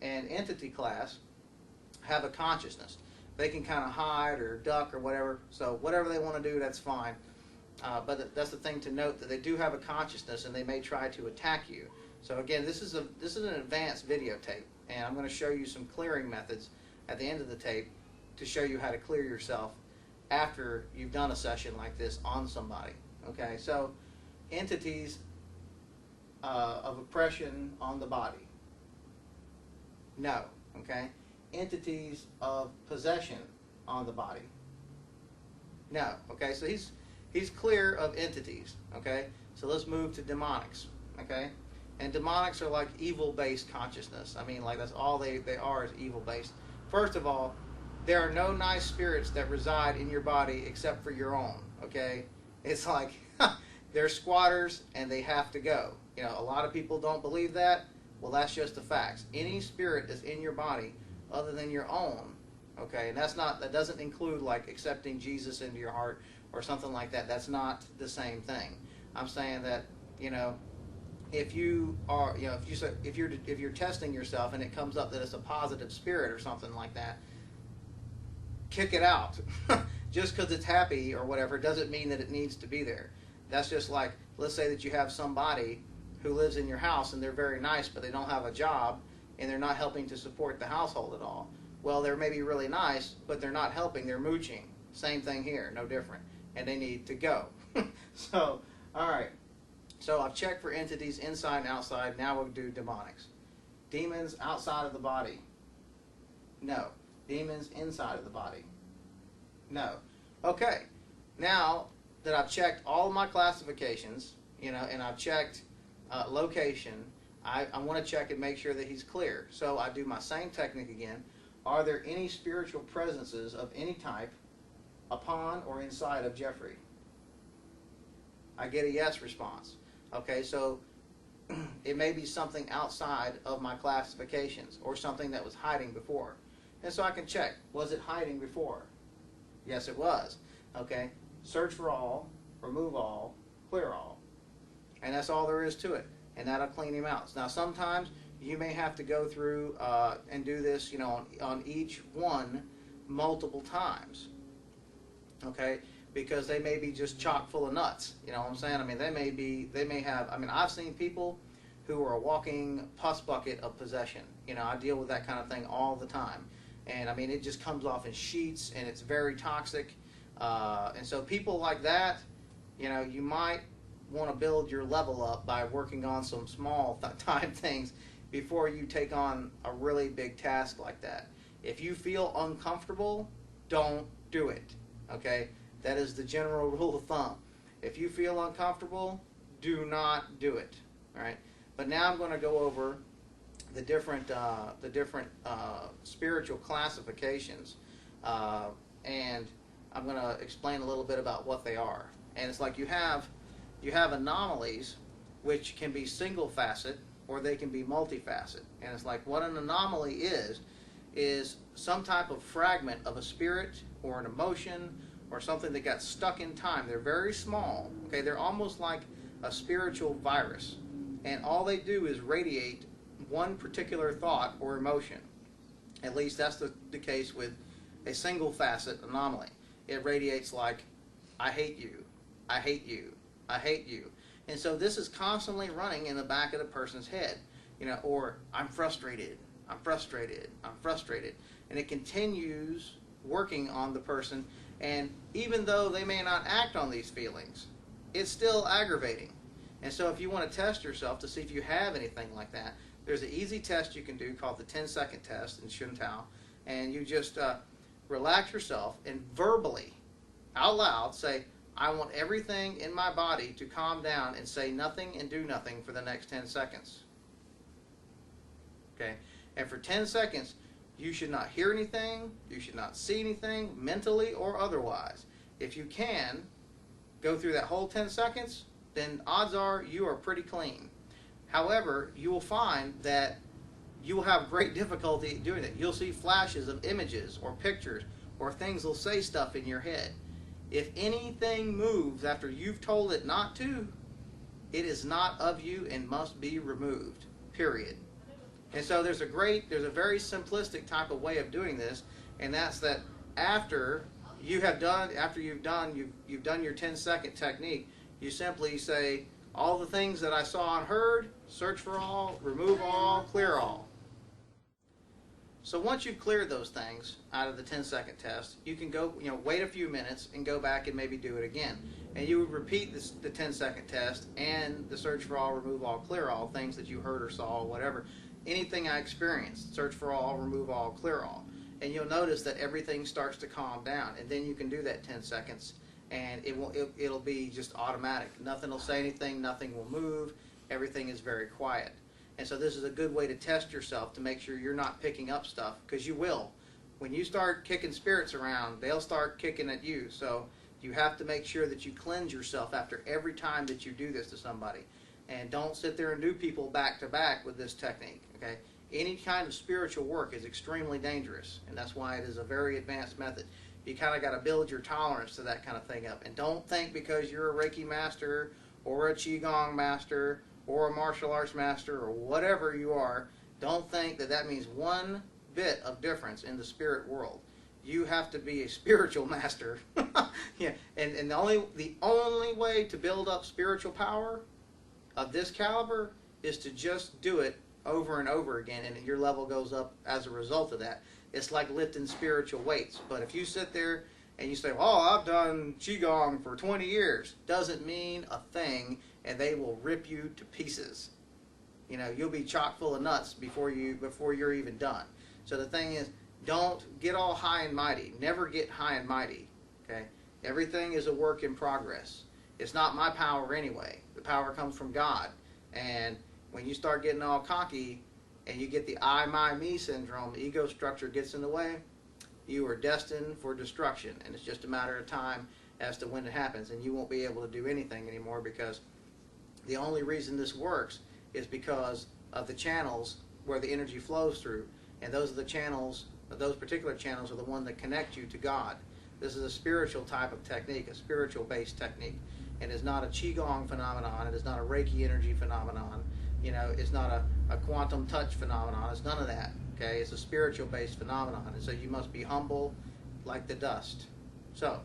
and entity class have a consciousness. They can kind of hide or duck or whatever. So whatever they want to do, that's fine. But that's the thing to note, that they do have a consciousness and they may try to attack you. So again, this is an advanced videotape, and I'm going to show you some clearing methods at the end of the tape to show you how to clear yourself after you've done a session like this on somebody. Okay, so entities of oppression on the body. No. Okay. Entities of possession on the body. No. Okay, so he's clear of entities. Okay, so let's move to demonics. Okay, and demonics are like evil-based consciousness. I mean, like, that's all they are, is evil-based. First of all, there are no nice spirits that reside in your body except for your own. Okay, it's like they're squatters and they have to go. You know, a lot of people don't believe that. Well, that's just the facts. Any spirit that's in your body other than your own, okay, and that doesn't include like accepting Jesus into your heart or something like that. That's not the same thing. I'm saying that, you know, if you are, you know, if you're testing yourself and it comes up that it's a positive spirit or something like that, kick it out. Just because it's happy or whatever doesn't mean that it needs to be there. That's just like, let's say that you have somebody who lives in your house and they're very nice, but they don't have a job and they're not helping to support the household at all. Well, they're maybe really nice, but they're not helping, they're mooching. Same thing here, no different. And they need to go. So, all right. So I've checked for entities inside and outside. Now we'll do demonics. Demons outside of the body. No. Demons inside of the body. No. Okay. Now that I've checked all of my classifications, you know, and I've checked location, I want to check and make sure that he's clear. So I do my same technique again. Are there any spiritual presences of any type upon or inside of Jeffrey? I get a yes response. Okay, so it may be something outside of my classifications or something that was hiding before. And so I can check, was it hiding before? Yes, it was. Okay, search for all, remove all, clear all. And that's all there is to it. And that'll clean him out. Now sometimes you may have to go through and do this, you know, on each one multiple times. Okay, because they may be just chock full of nuts. You know what I'm saying? I mean, they may have, I mean, I've seen people who are a walking pus bucket of possession. You know, I deal with that kind of thing all the time. And I mean, it just comes off in sheets and it's very toxic. And so people like that, you know, you might want to build your level up by working on some small time things before you take on a really big task like that. If you feel uncomfortable, don't do it. Okay? That is the general rule of thumb. If you feel uncomfortable, do not do it. All right? But now I'm going to go over the different spiritual classifications, and I'm going to explain a little bit about what they are. And it's like you have anomalies, which can be single facet or they can be multifaceted. And it's like what an anomaly is some type of fragment of a spirit or an emotion or something that got stuck in time. They're very small. Okay, they're almost like a spiritual virus, and all they do is radiate one particular thought or emotion. At least that's the case with a single facet anomaly. It radiates like, I hate you, I hate you, I hate you. And so this is constantly running in the back of the person's head, you know, or I'm frustrated, I'm frustrated, I'm frustrated. And it continues working on the person, and even though they may not act on these feelings, it's still aggravating. And so if you want to test yourself to see if you have anything like that, there's an easy test you can do called the 10-second test in Shun-Tao, and you just relax yourself and verbally, out loud, say, I want everything in my body to calm down and say nothing and do nothing for the next 10 seconds. Okay? And for 10 seconds, you should not hear anything, you should not see anything, mentally or otherwise. If you can go through that whole 10 seconds, then odds are you are pretty clean. However, you will find that you will have great difficulty doing it. You'll see flashes of images or pictures, or things will say stuff in your head. If anything moves after you've told it not to, it is not of you and must be removed. Period. And so there's a very simplistic type of way of doing this, and that's that after you've done your 10-second technique, you simply say, all the things that I saw and heard, search for all, remove all, clear all. So once you've cleared those things out of the 10-second test, you can go, wait a few minutes and go back and maybe do it again. And you would repeat the 10-second test and the search for all, remove all, clear all, things that you heard or saw, whatever. Anything I experienced, search for all, remove all, clear all. And you'll notice that everything starts to calm down. And then you can do that 10 seconds and it'll be just automatic. Nothing will say anything, nothing will move, everything is very quiet. And so this is a good way to test yourself to make sure you're not picking up stuff, because you will. When you start kicking spirits around, they'll start kicking at you. So you have to make sure that you cleanse yourself after every time that you do this to somebody. And don't sit there and do people back to back with this technique. Okay? Any kind of spiritual work is extremely dangerous, and that's why it is a very advanced method. You kind of got to build your tolerance to that kind of thing up. And don't think because you're a Reiki master or a Qigong master or a martial arts master or whatever you are, don't think that that means one bit of difference in the spirit world. You have to be a spiritual master. Yeah, and the only way to build up spiritual power of this caliber is to just do it over and over again, and your level goes up as a result of that. It's like lifting spiritual weights. But if you sit there and you say, "Oh, I've done Qigong for 20 years," doesn't mean a thing, and they will rip you to pieces. You'll be chock full of nuts before you're even done. So the thing is, don't get all high and mighty. Never get high and mighty. Okay? Everything is a work in progress. It's not my power anyway. The power comes from God. And when you start getting all cocky and you get the I, my, me syndrome, the ego structure gets in the way, you are destined for destruction. And it's just a matter of time as to when it happens. And you won't be able to do anything anymore, because the only reason this works is because of the channels where the energy flows through. And those are the channels, those particular channels are the one that connect you to God. This is a spiritual type of technique, a spiritual-based technique. And it's not a Qigong phenomenon. It is not a Reiki energy phenomenon. It's not a quantum touch phenomenon. It's none of that. Okay? It's a spiritual-based phenomenon. And so you must be humble like the dust. So,